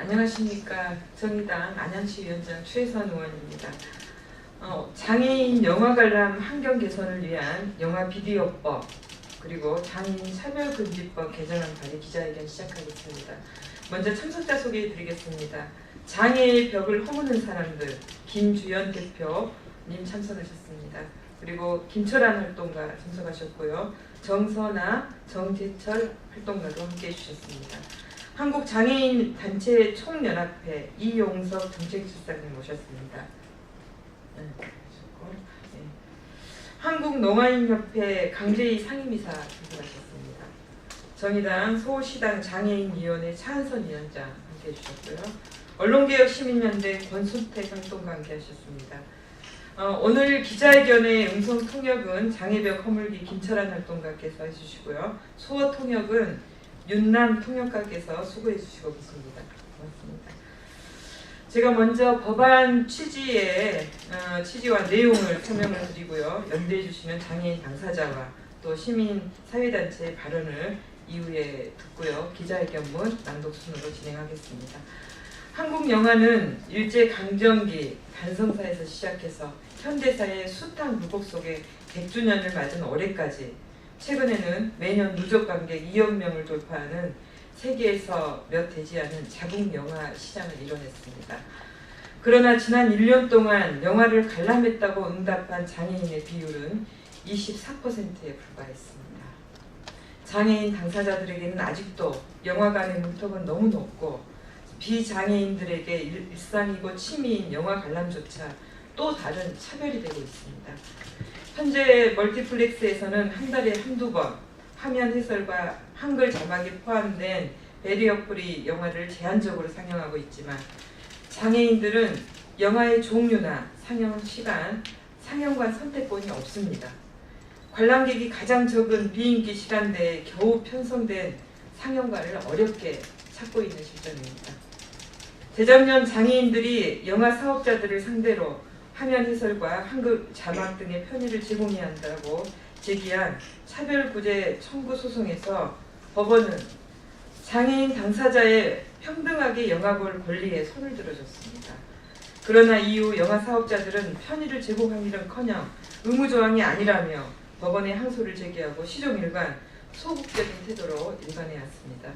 안녕하십니까. 정의당 안양시위원장 최선 의원입니다. 장애인 영화 관람 환경 개선을 위한 영화 비디오법 그리고 장애인 차별금지법 개정안 발의 기자회견 시작하겠습니다. 먼저 참석자 소개해 드리겠습니다. 장애의 벽을 허무는 사람들 김주연 대표님 참석하셨습니다. 그리고 김철환 활동가 참석하셨고요. 정선아, 정재철 활동가도 함께해 주셨습니다. 한국장애인 단체 총연합회 이용석 정책실장님 모셨습니다. 네. 한국농아인협회 강재희 상임이사 참석하셨습니다. 정의당 서울시당 장애인위원회 차한선 위원장 함께해 주셨고요. 언론개혁시민연대 권순택 활동가 함께하셨습니다. 오늘 기자회견의 음성통역은 장애벽 허물기 김철환 활동가께서 해주시고요. 소어통역은 윤남 통역가께서 수고해 주시고 계십니다. 고맙습니다. 제가 먼저 법안 취지와 내용을 설명을 드리고요. 연대해 주시는 장애인 당사자와 또 시민 사회단체의 발언을 이후에 듣고요. 기자회견문 낭독순으로 진행하겠습니다. 한국 영화는 일제강점기 반성사에서 시작해서 현대사의 숱한 굴곡 속에 100주년을 맞은 올해까지 최근에는 매년 누적 관객 2억 명을 돌파하는 세계에서 몇 되지 않은 자국 영화 시장을 이뤄냈습니다. 그러나 지난 1년 동안 영화를 관람했다고 응답한 장애인의 비율은 24%에 불과했습니다. 장애인 당사자들에게는 아직도 영화관의 문턱은 너무 높고 비장애인들에게 일상이고 취미인 영화 관람조차 또 다른 차별이 되고 있습니다. 현재 멀티플렉스에서는 한 달에 한두 번 화면 해설과 한글 자막이 포함된 배리어 프리 영화를 제한적으로 상영하고 있지만 장애인들은 영화의 종류나 상영 시간, 상영관 선택권이 없습니다. 관람객이 가장 적은 비인기 시간대에 겨우 편성된 상영관을 어렵게 찾고 있는 실정입니다. 재작년 장애인들이 영화 사업자들을 상대로 화면 해설과 한글 자막 등의 편의를 제공해야 한다고 제기한 차별구제 청구 소송에서 법원은 장애인 당사자의 평등하게 영화 볼 권리에 손을 들어줬습니다. 그러나 이후 영화 사업자들은 편의를 제공하기는커녕 의무조항이 아니라며 법원에 항소를 제기하고 시종일관 소극적인 태도로 일관해왔습니다.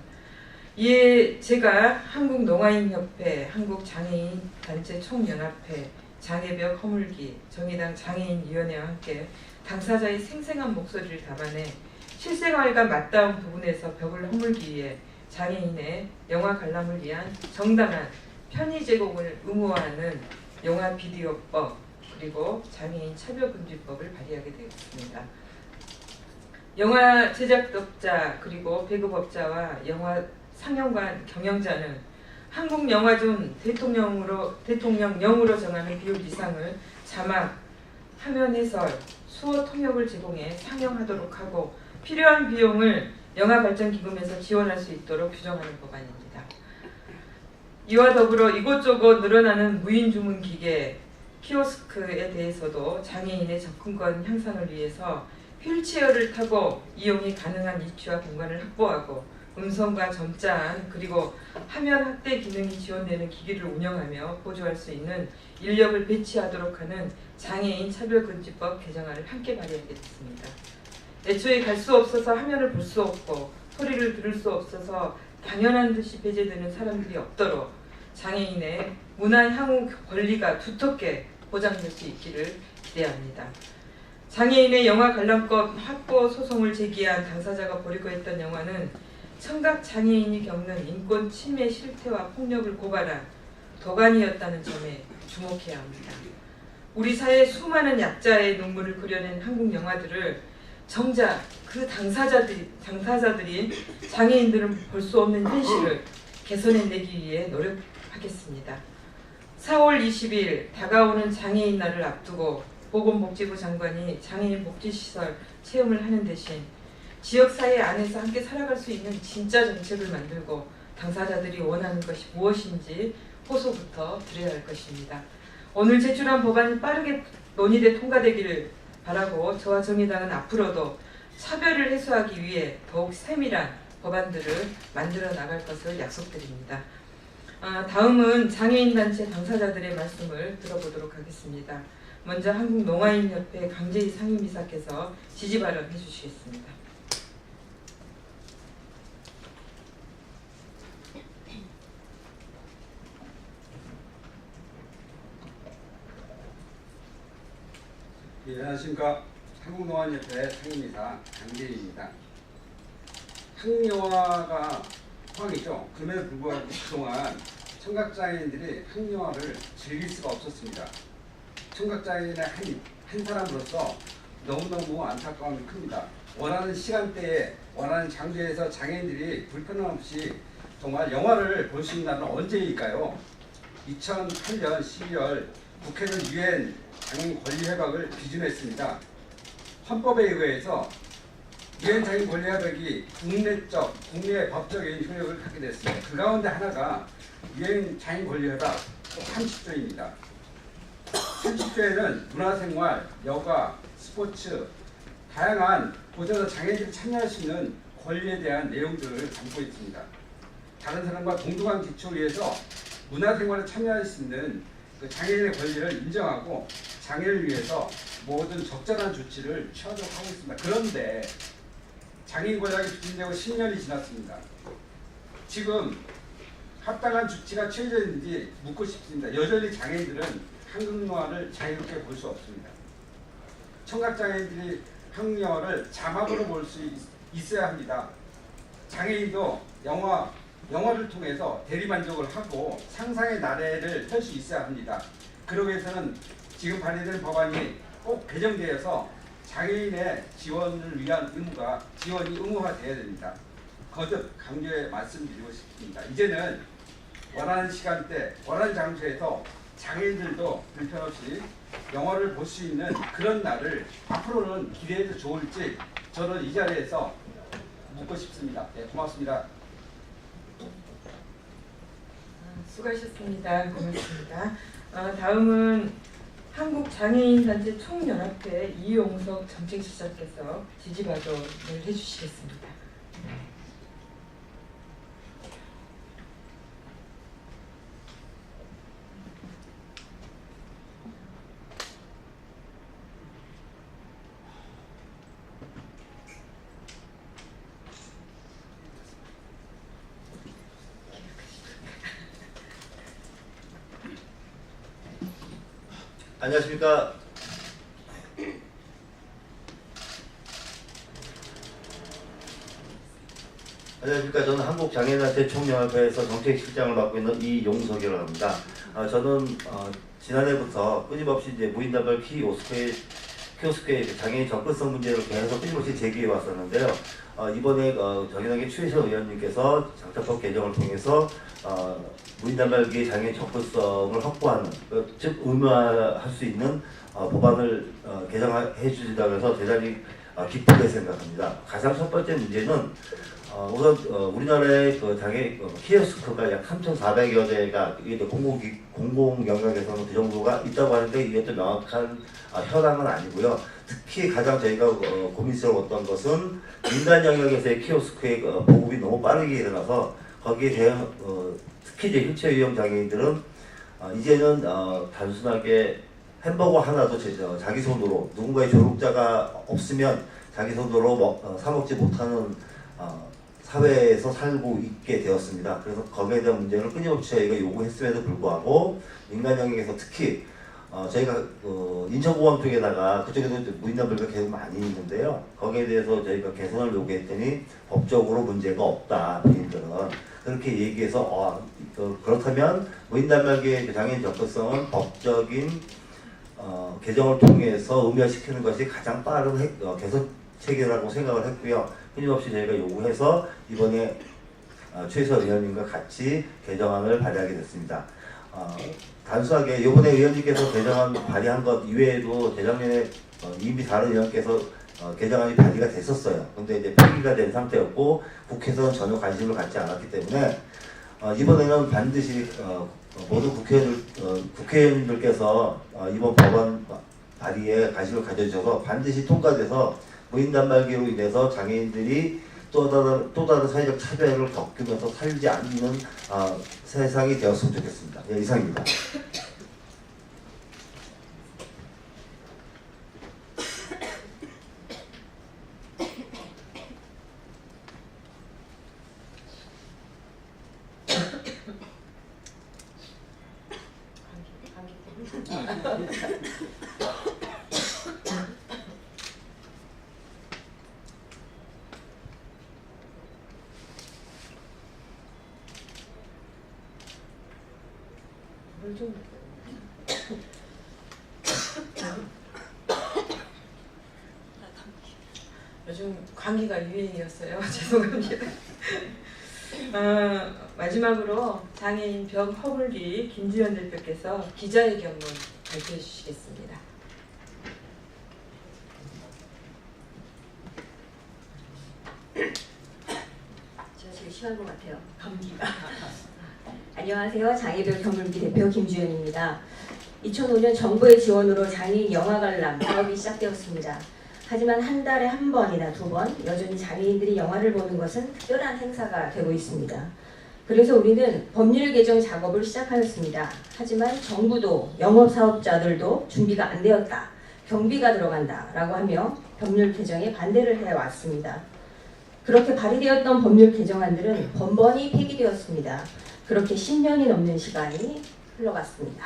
이에 제가 한국농아인협회, 한국장애인 단체 총연합회, 장애벽 허물기, 정의당 장애인위원회와 함께 당사자의 생생한 목소리를 담아내 실생활과 맞닿은 부분에서 벽을 허물기 위해 장애인의 영화 관람을 위한 정당한 편의 제공을 의무화하는 영화 비디오법 그리고 장애인 차별금지법을 발의하게 되었습니다. 영화 제작업자 그리고 배급업자와 영화 상영관 경영자는 한국영화존 대통령령으로 정하는 비율 이상을 자막, 화면 해설, 수어 통역을 제공해 상영하도록 하고 필요한 비용을 영화발전기금에서 지원할 수 있도록 규정하는 법안입니다. 이와 더불어 이곳저곳 늘어나는 무인주문 기계, 키오스크에 대해서도 장애인의 접근권 향상을 위해서 휠체어를 타고 이용이 가능한 위치와 공간을 확보하고 음성과 점자안 그리고 화면 확대 기능이 지원되는 기기를 운영하며 보조할 수 있는 인력을 배치하도록 하는 장애인 차별금지법 개정안을 함께 발의하게 됐습니다. 애초에 갈 수 없어서 화면을 볼 수 없고 소리를 들을 수 없어서 당연한 듯이 배제되는 사람들이 없도록 장애인의 문화 향후 권리가 두텁게 보장될 수 있기를 기대합니다. 장애인의 영화 관람권 확보 소송을 제기한 당사자가 벌이고 했던 영화는 청각 장애인이 겪는 인권 침해 실태와 폭력을 고발한 도가니였다는 점에 주목해야 합니다. 우리 사회의 수많은 약자의 눈물을 그려낸 한국 영화들을 정작 그 당사자들인 장애인들은 볼 수 없는 현실을 개선해내기 위해 노력하겠습니다. 4월 20일 다가오는 장애인 날을 앞두고 보건복지부 장관이 장애인 복지시설 체험을 하는 대신 지역사회 안에서 함께 살아갈 수 있는 진짜 정책을 만들고 당사자들이 원하는 것이 무엇인지 호소부터 드려야 할 것입니다. 오늘 제출한 법안이 빠르게 논의돼 통과되기를 바라고 저와 정의당은 앞으로도 차별을 해소하기 위해 더욱 세밀한 법안들을 만들어 나갈 것을 약속드립니다. 다음은 장애인단체 당사자들의 말씀을 들어보도록 하겠습니다. 먼저 한국농아인협회 강재희 상임이사께서 지지 발언해 주시겠습니다. 예, 안녕하십니까. 한국농아인협회 상임이사 강재희입니다. 항영화가 포항이죠. 그럼에도 불구하고 그동안 청각장애인들이 항영화를 즐길 수가 없었습니다. 청각장애인의 한 사람으로서 너무너무 안타까움이 큽니다. 원하는 시간대에 원하는 장소에서 장애인들이 불편함 없이 정말 영화를 볼 수 있는 날은 언제일까요? 2008년 12월 국회는 유엔 장애인 권리 협약을 비준했습니다. 헌법에 의해서 유엔 장애인 권리 협약이 국내 법적인 효력을 갖게 됐습니다. 그 가운데 하나가 유엔 장애인 권리 협약 30조입니다. 30조에는 문화생활, 여가, 스포츠, 다양한 곳에서 장애인들이 참여할 수 있는 권리에 대한 내용들을 담고 있습니다. 다른 사람과 동등한 기초 위에서 문화생활에 참여할 수 있는 그 장애인의 권리를 인정하고 장애를 위해서 모든 적절한 조치를 취하도록 하고 있습니다. 그런데 장애인 권리가 비준되고 10년이 지났습니다. 지금 합당한 조치가 취해져 있는지 묻고 싶습니다. 여전히 장애인들은 한국영화를 자유롭게 볼 수 없습니다. 청각장애인들이 한국영화를 자막으로 볼 수 있어야 합니다. 장애인도 영화를 통해서 대리만족을 하고 상상의 나래를 펼 수 있어야 합니다. 그러기 위해서는 지금 발의된 법안이 꼭 개정되어서 장애인의 지원을 위한 지원이 의무화되어야 됩니다. 거듭 강조해 말씀드리고 싶습니다. 이제는 원하는 시간대, 원하는 장소에서 장애인들도 불편 없이 영화를 볼 수 있는 그런 날을 앞으로는 기대해도 좋을지 저는 이 자리에서 묻고 싶습니다. 네, 고맙습니다. 수고하셨습니다. 고맙습니다. 다음은 한국장애인단체 총연합회 이용석 정책실장께서 지지 발언을 해주시겠습니다. 안녕하십니까. 저는 한국장애인단체 총연합회에서 정책실장을 맡고 있는 이용석이라고 합니다. 저는 지난해부터 끊임없이 이제 무인단발 키오스크의 장애인 접근성 문제를 계속 끊임없이 제기해 왔었는데요. 이번에 정연하게 최혜선 의원님께서 장차법 개정을 통해서 무인단말기의 장애인 접근성을 확보하는, 즉 의무화할 수 있는 법안을 개정해 주신다면서 대단히 기쁘게 생각합니다. 가장 첫 번째 문제는 우선 우리나라의 그 장애 키오스크가 약 3,400여 대가 이게 공공 영역에서는 그 정도가 있다고 하는데 이게 또 명확한 현황은 아니고요. 특히 가장 저희가 고민스러웠던 것은 민간 영역에서의 키오스크의 보급이 너무 빠르게 일어나서 거기에 대한 특히 이제 휠체어 유형 장애인들은 이제는 단순하게 햄버거 하나도 자기 손으로 누군가의 조력자가 없으면 자기 손으로 사 먹지 못하는 사회에서 살고 있게 되었습니다. 그래서 거기에 대한 문제를 끊임없이 저희가 요구했음에도 불구하고 민간 영역에서 특히 저희가 인천공항 쪽에다가 그쪽에도 무인단발기가 계속 많이 있는데요. 거기에 대해서 저희가 개선을 요구했더니 법적으로 문제가 없다. 본인들은 그렇게 얘기해서 그렇다면 무인단발기의 장애인 접근성은 법적인 개정을 통해서 의무화시키는 것이 가장 빠른 개선 체계라고 생각을 했고요. 끊임없이 저희가 요구해서 이번에 최혜선 의원님과 같이 개정안을 발의하게 됐습니다. 단순하게 이번에 의원님께서 개정안 발의한 것 이외에도 재작년에 이미 다른 의원께서 개정안이 발의가 됐었어요. 근데 이제 폐기가 된 상태였고 국회에서는 전혀 관심을 갖지 않았기 때문에 이번에는 반드시 모든 국회의원님들께서 이번 법안 발의에 관심을 가져주셔서 반드시 통과돼서 무인단말기로 인해서 장애인들이 또 다른 사회적 차별을 겪으면서 살지 않는 세상이 되었으면 좋겠습니다. 예, 이상입니다. 물 좀. 요즘 감기가 유행이었어요. 죄송합니다. 마지막으로 장애인 벽 허물기 김지현 대표께서 기자회견문 발표해 주시겠습니다. 제가 지금 심한 것 같아요. 감기가. 안녕하세요. 장애별 허물기 대표 김주연입니다. 2005년 정부의 지원으로 장애인 영화관람 사업이 시작되었습니다. 하지만 한 달에 한 번이나 두 번 여전히 장애인들이 영화를 보는 것은 특별한 행사가 되고 있습니다. 그래서 우리는 법률 개정 작업을 시작하였습니다. 하지만 정부도 영업사업자들도 준비가 안 되었다. 경비가 들어간다 라고 하며 법률 개정에 반대를 해왔습니다. 그렇게 발의되었던 법률 개정안들은 번번이 폐기되었습니다. 그렇게 10년이 넘는 시간이 흘러갔습니다.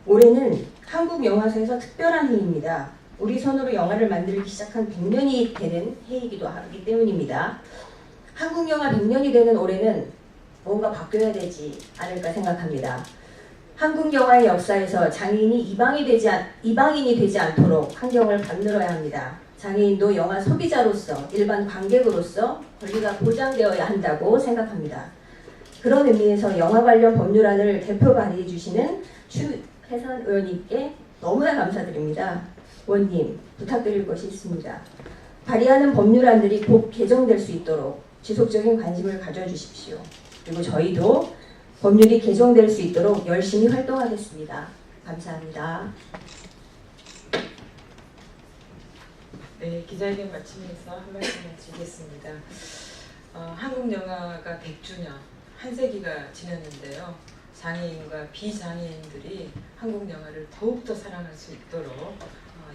올해는 한국 영화사에서 특별한 해입니다. 우리 손으로 영화를 만들기 시작한 100년이 되는 해이기도 하기 때문입니다. 한국 영화 100년이 되는 올해는 뭔가 바뀌어야 되지 않을까 생각합니다. 한국 영화의 역사에서 장애인이 이방인이 되지 않도록 환경을 만들어야 합니다. 장애인도 영화 소비자로서 일반 관객으로서 권리가 보장되어야 한다고 생각합니다. 그런 의미에서 영화 관련 법률안을 대표 발의해 주시는 추혜선 의원님께 너무나 감사드립니다. 의원님, 부탁드릴 것이 있습니다. 발의하는 법률안들이 곧 개정될 수 있도록 지속적인 관심을 가져주십시오. 그리고 저희도 법률이 개정될 수 있도록 열심히 활동하겠습니다. 감사합니다. 네, 기자회견 마치면서 한 말씀 드리겠습니다. 한국 영화가 100주년, 한 세기가 지났는데요. 장애인과 비장애인들이 한국 영화를 더욱더 사랑할 수 있도록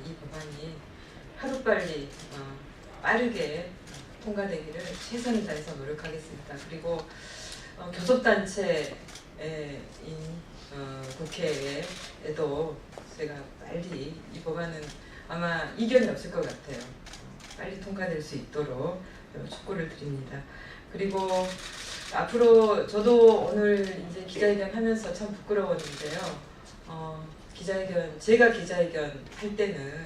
이 법안이 하루빨리 빠르게 통과되기를 최선을 다해서 노력하겠습니다. 그리고 교섭단체인 국회에도 제가 빨리 이 법안은 아마 이견이 없을 것 같아요. 빨리 통과될 수 있도록 촉구를 드립니다. 그리고 앞으로 저도 오늘 이제 기자회견 하면서 참 부끄러웠는데요. 제가 기자회견 할 때는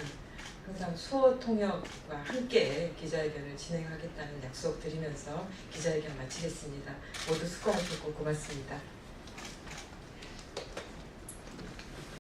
항상 수어 통역과 함께 기자회견을 진행하겠다는 약속 드리면서 기자회견 마치겠습니다. 모두 수고하셨고 고맙습니다.